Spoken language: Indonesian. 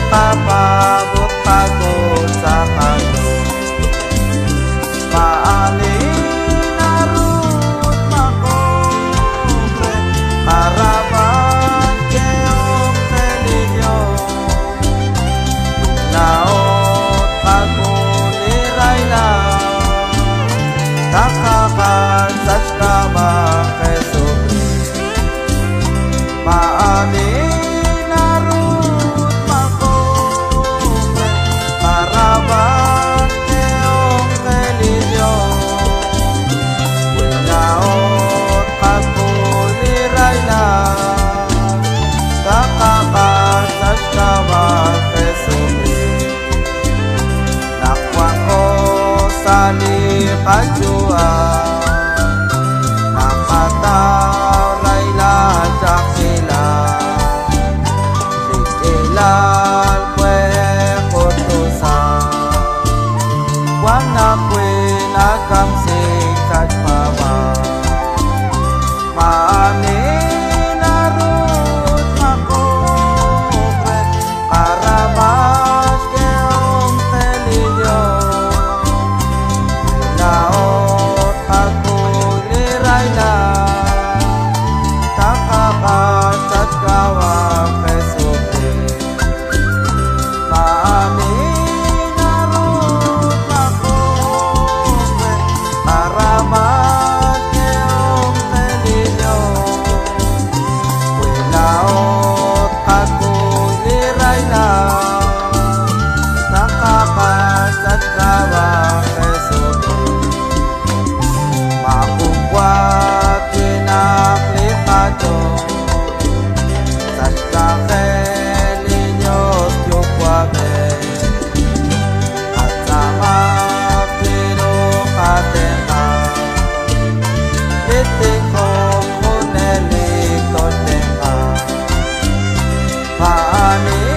Papabot pagod sa kano Maalin narut makobre Karaban keong telinyo Naot paguliray lang Kakakansas ka ba kay sobre Maalin Pajua nakataw rayla jakila Sikilal kwe kutusa Wana kwe nakamsik tajpawa Maami narut makobre Karabas keong telinyo Naot paguliray na Kakakansat kawang kay sobre Maamin narut makobre Karaman keong telinyo Naot paguliray na Kakakansat kawang kay sobre Makukwat pinaklikado Sa kakelinyos yukwame At sama pinukatema Iting ko kunelikot tema Paani